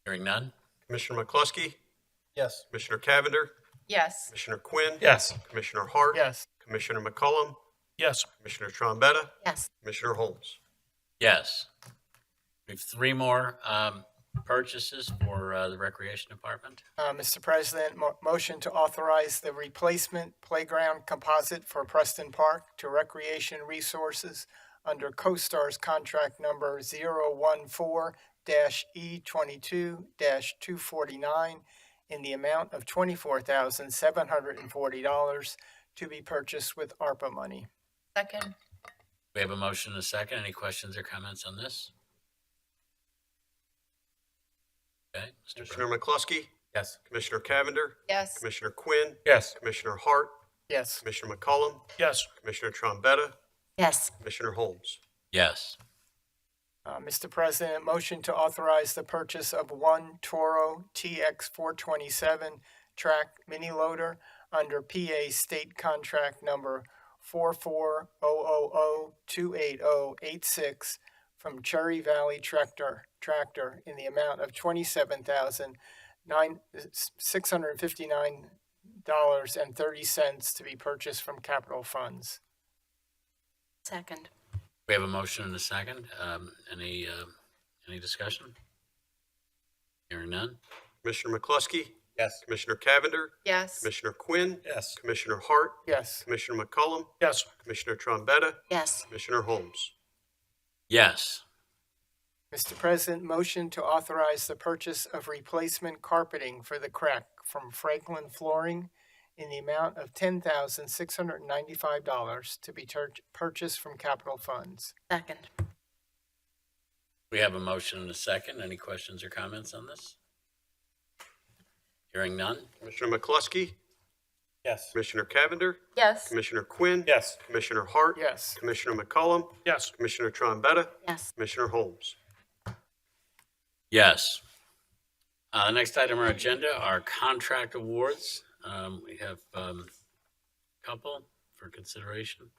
Hearing none? Commissioner McCluskey, Yes. Commissioner Cavender, Yes. Commissioner Quinn. Yes. Commissioner Hart. Yes. Commissioner McCullum, Yes. Commissioner Trombetta, Yes. Commissioner Holmes. Yes. We have three more purchases for the Recreation Department. Mr. President, motion to authorize the replacement playground composite for Preston Park to Recreation Resources under CoStar's contract number 014-E22-249 in the amount of $24,740 to be purchased with ARPA money. Second. We have a motion and a second. Any questions or comments on this? Okay, Mr. Commissioner McCluskey, Yes. Commissioner Cavender, Yes. Commissioner Quinn, Yes. Commissioner Hart, Yes. Commissioner McCullum, Yes. Commissioner Trombetta, Yes. Commissioner Holmes. Yes. Mr. President, motion to authorize the purchase of one Toro TX 427 track mini loader under PA state contract number 4400028086 from Cherry Valley Tractor in the amount of $27,659.30 to be purchased from capital funds. Second. We have a motion and a second. Any discussion? Hearing none? Commissioner McCluskey, Yes. Commissioner Cavender, Yes. Commissioner Quinn, Yes. Commissioner Hart, Yes. Commissioner McCullum, Yes. Commissioner Trombetta, Yes. Commissioner Holmes. Yes. Mr. President, motion to authorize the purchase of replacement carpeting for the crack from Franklin Flooring in the amount of $10,695 to be purchased from capital funds. Second. We have a motion and a second. Any questions or comments on this? Hearing none? Commissioner McCluskey, Yes. Commissioner Cavender, Yes. Commissioner Quinn, Yes. Commissioner Hart, Yes. Commissioner McCullum, Yes. Commissioner Trombetta, Yes. Commissioner Holmes. Yes. The next item on our agenda are contract awards. We have a couple for consideration,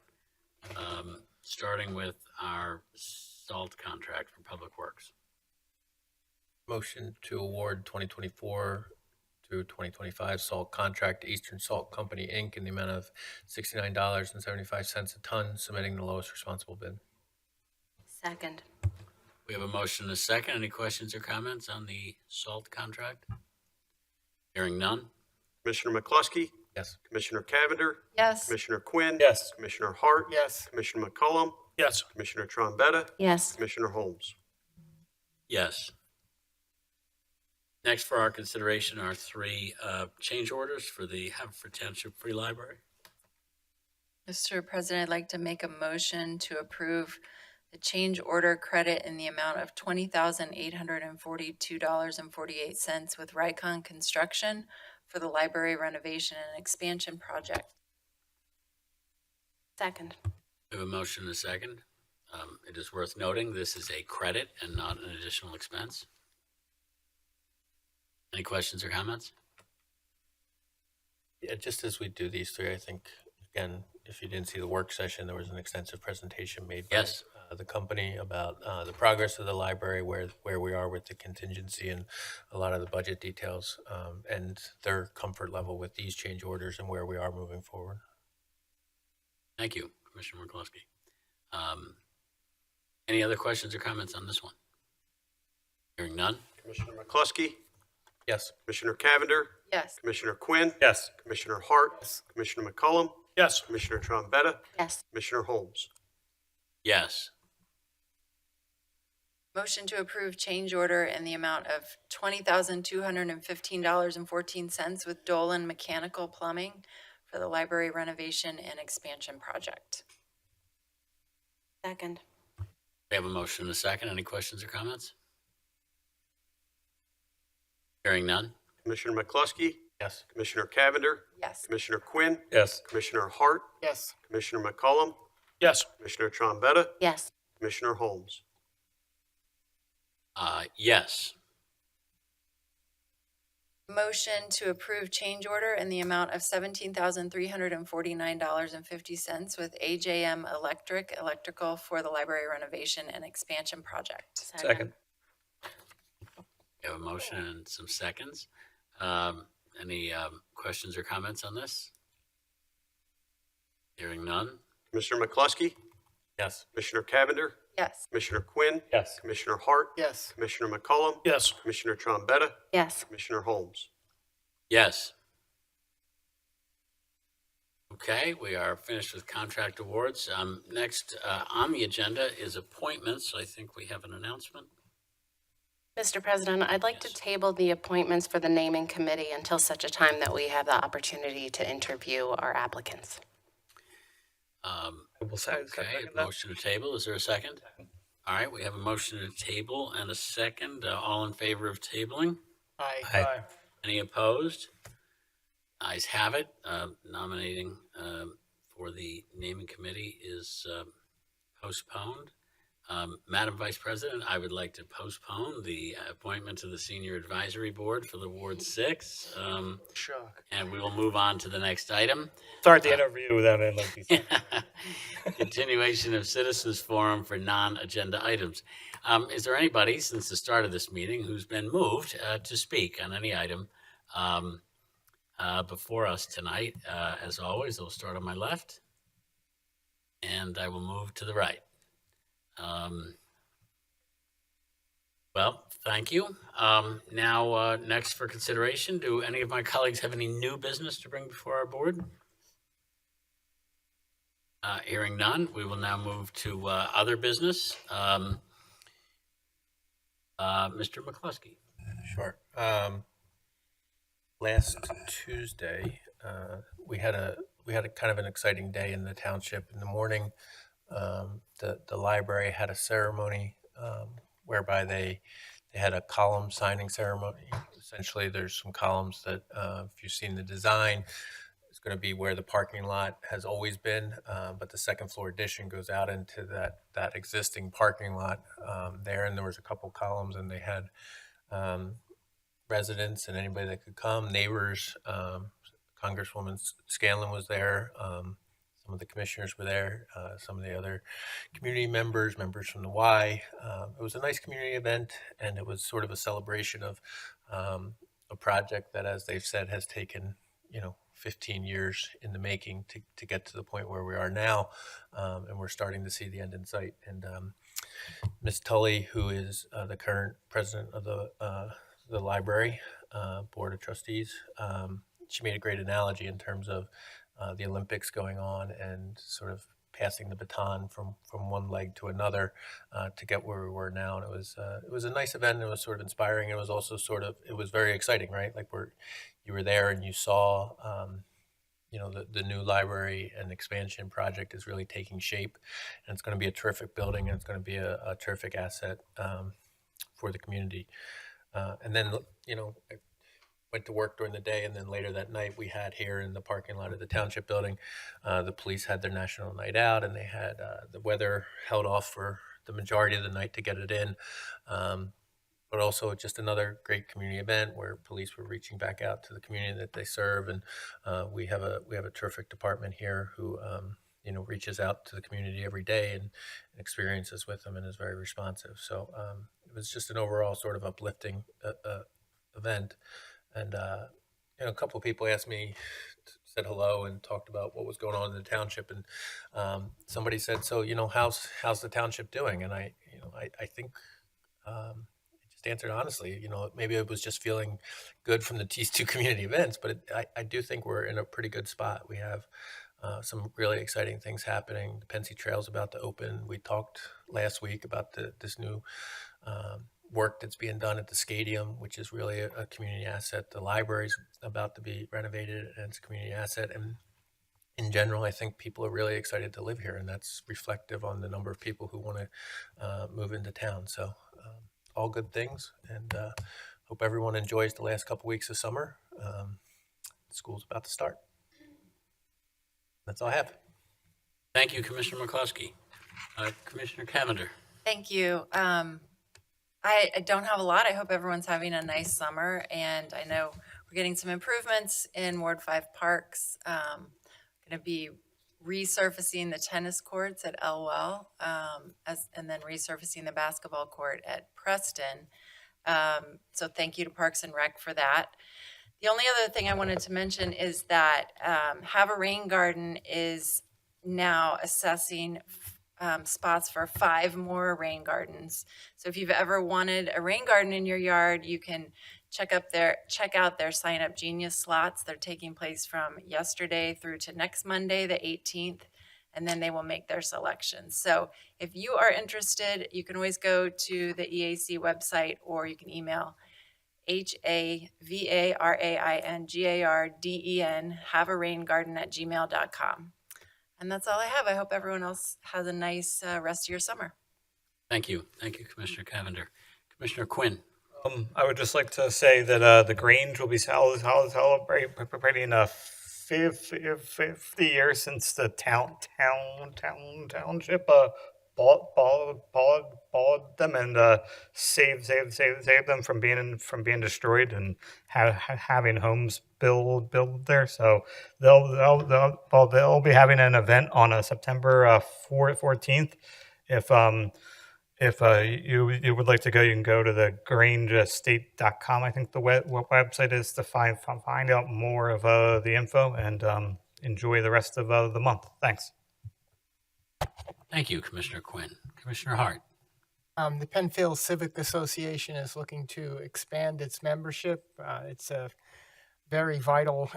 starting with our salt contract for Public Works. Motion to award 2024 to 2025 salt contract to Eastern Salt Company, Inc. in the amount of $69.75 a ton, submitting the lowest responsible bid. Second. We have a motion and a second. Any questions or comments on the salt contract? Hearing none? Commissioner McCluskey, Yes. Commissioner Cavender, Yes. Commissioner Quinn, Yes. Commissioner Hart, Yes. Commissioner McCullum, Yes. Commissioner Trombetta, Yes. Commissioner Holmes. Yes. Next for our consideration are three change orders for the Haverford Township Free Library. Mr. President, I'd like to make a motion to approve the change order credit in the amount of $20,842.48 with Rycon Construction for the library renovation and expansion project. Second. We have a motion and a second. It is worth noting this is a credit and not an additional expense. Any questions or comments? Yeah, just as we do these three, I think, again, if you didn't see the work session, there was an extensive presentation made by Yes. the company about the progress of the library, where we are with the contingency and a lot of the budget details, and their comfort level with these change orders and where we are moving forward. Thank you, Commissioner McCluskey. Any other questions or comments on this one? Hearing none? Commissioner McCluskey, Yes. Commissioner Cavender, Yes. Commissioner Quinn, Yes. Commissioner Hart, Commissioner McCullum, Yes. Commissioner Trombetta, Yes. Commissioner Holmes. Yes. Motion to approve change order in the amount of $20,215.14 with Dolan Mechanical Plumbing for the library renovation and expansion project. Second. We have a motion and a second. Any questions or comments? Hearing none. Commissioner McCluskey, Yes. Commissioner Cavender, Yes. Commissioner Quinn, Yes. Commissioner Hart, Yes. Commissioner McCollum, Yes. Commissioner Trombetta, Yes. Commissioner Holmes. Yes. Motion to approve change order in the amount of $17,349.50 with AJM Electrical for the library renovation and expansion project. Second. We have a motion and some seconds. Any questions or comments on this? Hearing none. Commissioner McCluskey, Yes. Commissioner Cavender, Yes. Commissioner Quinn, Yes. Commissioner Hart, Yes. Commissioner McCollum, Yes. Commissioner Trombetta, Yes. Commissioner Holmes. Yes. Okay, we are finished with contract awards. Next on the agenda is appointments. I think we have an announcement. Mr. President, I'd like to table the appointments for the naming committee until such a time that we have the opportunity to interview our applicants. Okay, motion to table. Is there a second? All right, we have a motion to table and a second. All in favor of tabling? Aye. Aye. Any opposed? Ayes have it. Nominating for the naming committee is postponed. Madam Vice President, I would like to postpone the appointment to the Senior Advisory Board for the Ward 6. Shock. And we will move on to the next item. Start the interview without any lengthy. Continuation of Citizens Forum for non-agenda items. Is there anybody, since the start of this meeting, who's been moved to speak on any item before us tonight? As always, I'll start on my left, and I will move to the right. Well, thank you. Now, next for consideration, do any of my colleagues have any new business to bring before our board? Hearing none, we will now move to other business. Mr. McCluskey. Sure. Last Tuesday, we had a kind of an exciting day in the township. In the morning, the library had a ceremony whereby they had a column signing ceremony. Essentially, there's some columns that, if you've seen the design, it's going to be where the parking lot has always been, but the second floor addition goes out into that existing parking lot there. And there was a couple columns, and they had residents and anybody that could come, neighbors. Congresswoman Scanlon was there. Some of the commissioners were there. Some of the other community members from the Y. It was a nice community event, and it was sort of a celebration of a project that, as they've said, has taken 15 years in the making to get to the point where we are now, and we're starting to see the end in sight. And Ms. Tully, who is the current president of the library board of trustees, she made a great analogy in terms of the Olympics going on and sort of passing the baton from one leg to another to get where we were now. And it was a nice event. And it was sort of inspiring. It was also it was very exciting, right? Like you were there and you saw, the new library and expansion project is really taking shape, and it's going to be a terrific building, and it's going to be a terrific asset for the community. And then, I went to work during the day, and then later that night we had here in the parking lot of the township building, the police had their national night out, and they had the weather held off for the majority of the night to get it in. But also just another great community event where police were reaching back out to the community that they serve. And we have a terrific department here who, reaches out to the community every day and experiences with them and is very responsive. So it was just an overall sort of uplifting event. And, a couple of people asked me, said hello and talked about what was going on in the township. And somebody said, so, how's the township doing? And I think, just answered honestly, maybe it was just feeling good from these two community events, but I do think we're in a pretty good spot. We have some really exciting things happening. The Pensy Trail's about to open. We talked last week about this new work that's being done at the stadium, which is really a community asset. The library's about to be renovated, and it's a community asset. And in general, I think people are really excited to live here, and that's reflective on the number of people who want to move into town. So all good things, and hope everyone enjoys the last couple weeks of summer. School's about to start. That's all I have. Thank you, Commissioner McCluskey. Commissioner Cavender. Thank you. I don't have a lot. I hope everyone's having a nice summer, and I know we're getting some improvements in Ward 5 parks. Going to be resurfacing the tennis courts at Elwell, and then resurfacing the basketball court at Preston. So thank you to Parks and Rec for that. The only other thing I wanted to mention is that Have a Rain Garden is now assessing spots for 5 more rain gardens. So if you've ever wanted a rain garden in your yard, you can check out their Sign Up Genius slots. They're taking place from yesterday through to next Monday, the 18th, and then they will make their selections. So if you are interested, you can always go to the EAC website, or you can email HAVARAINGARDEN, havearaingarden@gmail.com. And that's all I have. I hope everyone else has a nice rest of your summer. Thank you. Thank you, Commissioner Cavender. Commissioner Quinn. I would just like to say that the Grange will be celebrating 50 years since the township bought them and saved them from being destroyed and having homes built there. So they'll be having an event on September 14th. If you would like to go, you can go to the grangestate.com. I think the website is to find out more of the info, and enjoy the rest of the month. Thanks. Thank you, Commissioner Quinn. Commissioner Hart. The Penfield Civic Association is looking to expand its membership. It's a very vital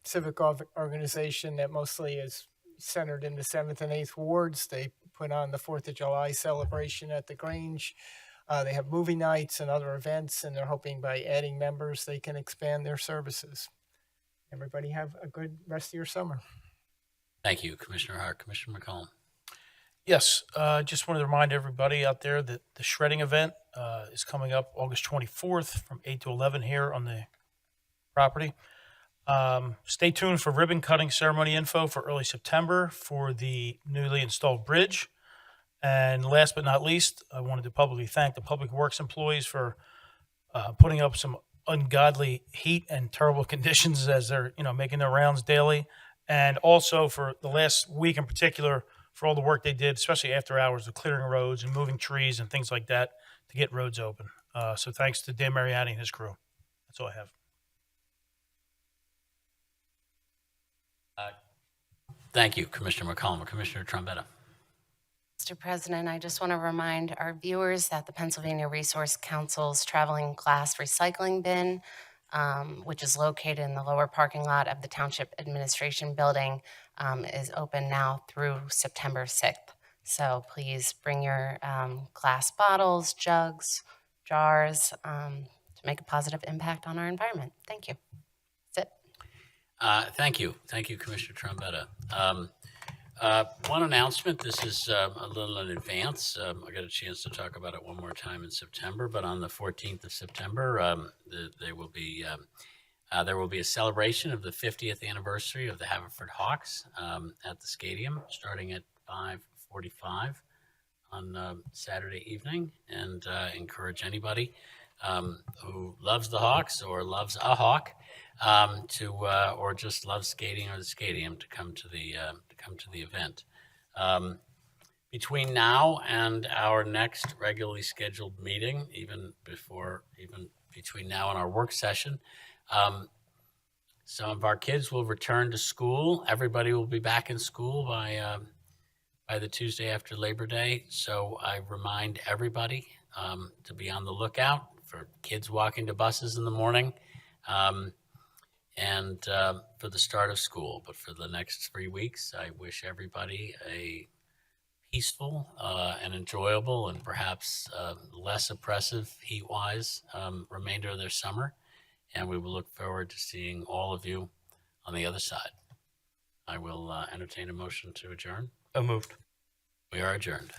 civic organization that mostly is centered in the 7th and 8th wards. They put on the 4th of July celebration at the Grange. They have movie nights and other events, and they're hoping by adding members, they can expand their services. Everybody have a good rest of your summer. Thank you, Commissioner Hart. Commissioner McCollum. Yes, just wanted to remind everybody out there that the shredding event is coming up August 24th from 8 to 11 here on the property. Stay tuned for ribbon cutting ceremony info for early September for the newly installed bridge. And last but not least, I wanted to publicly thank the Public Works employees for putting up some ungodly heat and terrible conditions as they're making their rounds daily, and also for the last week in particular for all the work they did, especially after hours, of clearing roads and moving trees and things like that to get roads open. So thanks to Dan Mariani and his crew. That's all I have. Thank you, Commissioner McCollum. Commissioner Trombetta. Mr. President, I just want to remind our viewers that the Pennsylvania Resource Council's traveling glass recycling bin, which is located in the lower parking lot of the Township Administration Building, is open now through September 6th. So please bring your glass bottles, jugs, jars to make a positive impact on our environment. Thank you. That's it. Thank you. Thank you, Commissioner Trombetta. One announcement, this is a little in advance. I got a chance to talk about it one more time in September, but on the 14th of September, there will be a celebration of the 50th anniversary of the Haverford Hawks at the stadium, starting at 5:45 on Saturday evening, and encourage anybody who loves the Hawks or loves a Hawk or just loves skating or the stadium to come to the event. Between now and our next regularly scheduled meeting, even between now and our work session, some of our kids will return to school. Everybody will be back in school by the Tuesday after Labor Day. So I remind everybody to be on the lookout for kids walking to buses in the morning. And for the start of school. But for the next 3 weeks, I wish everybody a peaceful and enjoyable and perhaps less oppressive heat-wise remainder of their summer. And we will look forward to seeing all of you on the other side. I will entertain a motion to adjourn. So moved. We are adjourned.